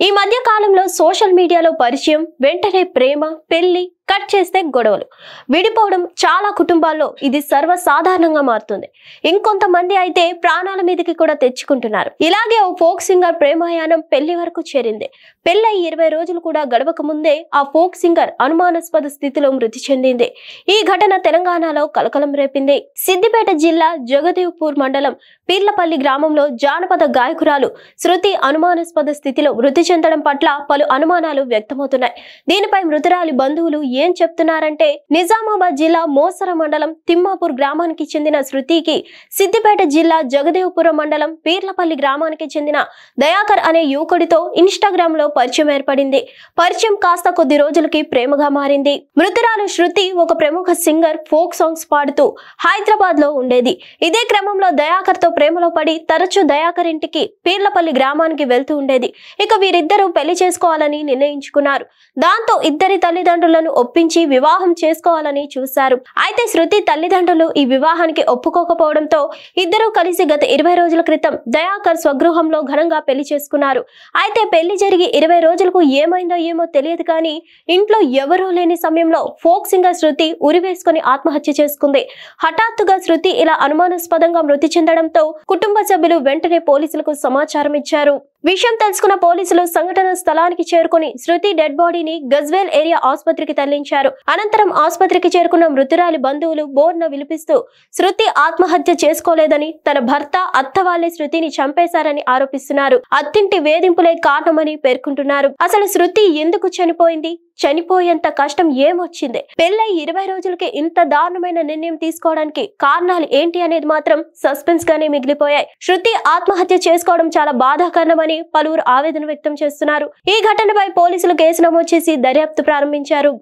ఈ మధ్య కాలంలో సోషల్ మీడియాలో పరిచయం వెంటనే ప్రేమ పెళ్లి కట్ చేస్తే గొడవలు విడిపోవడం చాలా కుటుంబాల్లో ఇది సర్వసాధారణంగా మారుతుంది. ఇంకొంతమంది అయితే ప్రాణాల మీదకి కూడా తెచ్చుకుంటున్నారు. ఇలాగే ఓ ఫోక్ సింగర్ ప్రేమాయాణం పెళ్లి వరకు చేరింది. పెళ్లై 20 రోజులు కూడా గడవక ముందే ఆ ఫోక్ సింగర్ అనుమానాస్పద స్థితిలో మృతి చెందింది. ఈ ఘటన తెలంగాణలో కలకలం రేపింది. సిద్దిపేట జిల్లా జగదేవ్పూర్ మండలం పీర్లపల్లి గ్రామంలో జానపద గాయకురాలు శృతి అనుమానాస్పద స్థితిలో మృతి చెందడం పట్ల పలు అనుమానాలు వ్యక్తమవుతున్నాయి. దీనిపై మృతురాలి బంధువులు ఏం చెప్తున్నారంటే, నిజామాబాద్ జిల్లా మోసర మండలం తిమ్మాపూర్ గ్రామానికి చెందిన శృతికి సిద్దిపేట జిల్లా జగదేవ్పురం మండలం పీర్లపల్లి గ్రామానికి చెందిన దయాకర్ అనే యువకుడితో ఇన్స్టాగ్రామ్ లో పరిచయం ఏర్పడింది. పరిచయం కాస్త కొద్ది రోజులకి ప్రేమగా మారింది. మృతురాలు శృతి ఒక ప్రముఖ సింగర్ ఫోక్ సాంగ్స్ పాడుతూ హైదరాబాద్ లో ఉండేది. ఇదే క్రమంలో దయాకర్ తో ప్రేమలో పడి తరచూ దయాకర్ ఇంటికి పీర్లపల్లి గ్రామానికి వెళ్తూ ఉండేది. ఇక వీరిద్దరూ పెళ్లి చేసుకోవాలని నిర్ణయించుకున్నారు. దాంతో ఇద్దరి తల్లిదండ్రులను ఒప్పించి వివాహం చేసుకోవాలని చూశారు. అయితే శృతి తల్లిదండ్రులు ఈ వివాహానికి ఒప్పుకోకపోవడంతో ఇద్దరూ కలిసి గత 20 రోజుల క్రితం దయాకర్ స్వగృహంలో ఘనంగా పెళ్లి చేసుకున్నారు. అయితే పెళ్లి జరిగి 20 రోజులకు ఏమైందో ఏమో తెలియదు కానీ ఇంట్లో ఎవరూ లేని సమయంలో ఫోక్ సింగర్ శృతి ఉరివేసుకుని ఆత్మహత్య చేసుకుంది. హఠాత్తుగా శృతి ఇలా అనుమానాస్పదంగా మృతి చెందడంతో కుటుంబ సభ్యులు వెంటనే పోలీసులకు సమాచారం ఇచ్చారు. విషయం తెలుసుకున్న పోలీసులు సంఘటన స్థలానికి చేరుకుని శృతి డెడ్ బాడీని గజ్వేల్ ఏరియా ఆసుపత్రికి తరలించారు. అనంతరం ఆసుపత్రికి చేరుకున్న మృతురాలి బంధువులు బోర్న విలిపిస్తూ శృతి ఆత్మహత్య చేసుకోలేదని, తన భర్త అత్త వాళ్లే శృతిని చంపేశారని ఆరోపిస్తున్నారు. అత్తింటి వేధింపులే కారణమని పేర్కొంటున్నారు. అసలు శృతి ఎందుకు చనిపోయింది? చనిపోయేంత కష్టం ఏమొచ్చింది? పెళ్లై 20 రోజులకి ఇంత దారుణమైన నిర్ణయం తీసుకోవడానికి కారణాలు ఏంటి అనేది మాత్రం సస్పెన్స్ గానే మిగిలిపోయాయి. శృతి ఆత్మహత్య చేసుకోవడం చాలా బాధాకరమని పలువురు ఆవేదన వ్యక్తం చేస్తున్నారు. ఈ ఘటనపై పోలీసులు కేసు నమోదు చేసి దర్యాప్తు ప్రారంభించారు.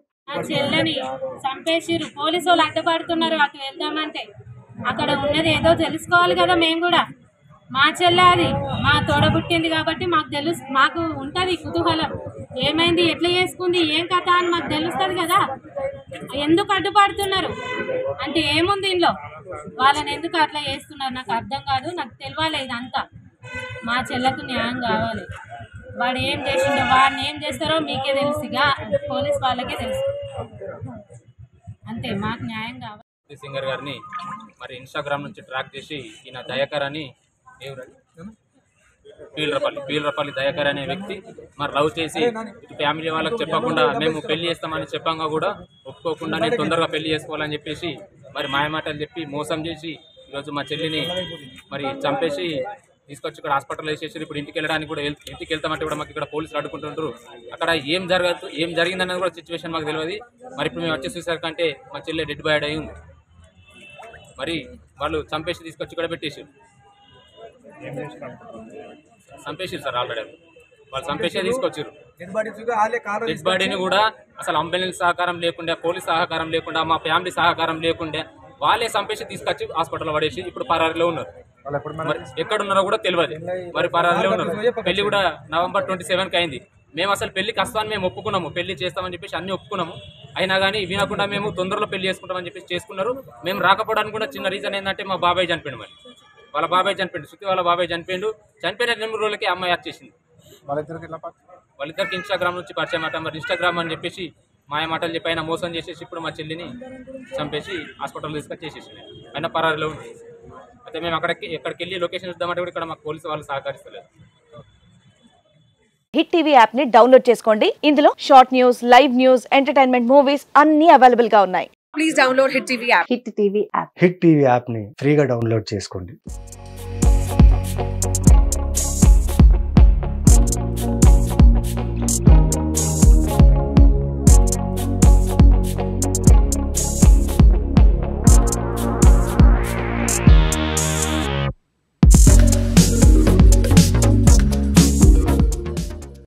పోలీసు వాళ్ళు అడ్డుపడుతున్నారు. అటు వెళ్దామంటే అక్కడ ఉన్నది ఏదో తెలుసుకోవాలి కదా. మేము కూడా మా చెల్లె అది మా తోడబుట్టింది కాబట్టి మాకు ఉంటది కుతూహలం. ఏమైంది, ఎట్లా చేసుకుంది, ఏం కథ అని మాకు తెలుస్తుంది కదా. ఎందుకు అడ్డుపడుతున్నారు అంటే ఏముంది ఇంట్లో, వాళ్ళని ఎందుకు అట్లా చేస్తున్నారు నాకు అర్థం కాదు. నాకు తెలియాలి ఇదంతా. మా చెల్లెకు న్యాయం కావాలి. వాడు ఏం చేసిండో, వాడిని ఏం చేస్తారో మీకే తెలుసుగా, పోలీస్ వాళ్ళకే తెలుసు. అంతే, మాకు న్యాయం కావాలి. సింగర్ గారిని మరి ఇన్స్టాగ్రామ్ నుంచి ట్రాక్ చేసి ఈయన దయాకర్ అని పీర్లపల్లి దయాకర్ అనే వ్యక్తి మరి లవ్ చేసి ఫ్యామిలీ వాళ్ళకి చెప్పకుండా మేము పెళ్లి చేస్తామని చెప్పంగా కూడా ఒప్పుకోకుండా నేను తొందరగా పెళ్లి చేసుకోవాలని చెప్పేసి మరి మాయమాటలు చెప్పి మోసం చేసి ఈరోజు మా చెల్లిని మరి చంపేసి తీసుకొచ్చి ఇక్కడ హాస్పిటల్ వేసేసి ఇప్పుడు ఇంటికి వెళ్ళడానికి కూడా ఇంటికి వెళ్తామంటే కూడా మాకు ఇక్కడ పోలీసులు అడ్డుకుంటుంటారు. అక్కడ ఏం జరిగిందన్నది కూడా సిచ్యువేషన్ మాకు తెలియదు. మరి ఇప్పుడు మేము వచ్చి చూసేసరికంటే మా చెల్లి డెడ్ బాయ్ అయి ఉంది. మరి వాళ్ళు చంపేసి తీసుకొచ్చి ఇక్కడ పెట్టేసారు. చంపేసారు సార్. ఆల్రెడీ వాళ్ళు చంపేసే తీసుకొచ్చారు. డెడ్ బాడీని కూడా అసలు అంబులెన్స్ సహకారం లేకుండా, పోలీస్ సహకారం లేకుండా, మా ఫ్యామిలీ సహకారం లేకుండా వాళ్ళే చంపేసి తీసుకొచ్చి హాస్పిటల్లో పడేసి ఇప్పుడు పరారీలో ఉన్నారు. మరి ఎక్కడున్నారో కూడా తెలియదు. మరి పరారీలో ఉన్నారు. పెళ్లి కూడా నవంబర్ 27కి అయింది. మేము అసలు పెళ్లికి వస్తామని మేము ఒప్పుకున్నాము, పెళ్లి చేస్తామని చెప్పేసి అన్ని ఒప్పుకున్నాము. అయినా కానీ వినకుండా మేము తొందరలో పెళ్లి చేసుకుంటామని చెప్పేసి చేసుకున్నారు. మేము రాకపోవడానికి కూడా చిన్న రీజన్ ఏంటంటే మా బాబాయ్ చనిపోయిండు. మరి వాళ్ళ బాబాయ్ చనిపోయిండు, శృతి వాళ్ళ బాబాయ్ చనిపోయిండు. చనిపోయిన 2 రోజులకి అమ్మాయి వచ్చేసింది. వాళ్ళిద్దరికి ఇన్స్టాగ్రామ్ నుంచి పరిచయం మాట. మరి ఇన్స్టాగ్రామ్ అని చెప్పేసి మాయ మాటలు చెప్పి ఆయన మోసం చేసేసి ఇప్పుడు మా చెల్లిని చంపేసి హాస్పిటల్ తీసుకొచ్చేసేసింది. ఆయన పరారీలో ఉంది. అయితే మేము ఎక్కడికి వెళ్ళి లొకేషన్ ఇద్దామంటే కూడా ఇక్కడ మాకు పోలీసు వాళ్ళు సహకరిస్తలేదు. హిట్ టీవీ యాప్ ని డౌన్లోడ్ చేసుకోండి. ఇందులో short news, live news, entertainment movies అన్ని అవైలబుల్ గా ఉన్నాయి. Please download hit TV app. Hit TV app ని ఫ్రీగా డౌన్లోడ్ చేసుకోండి.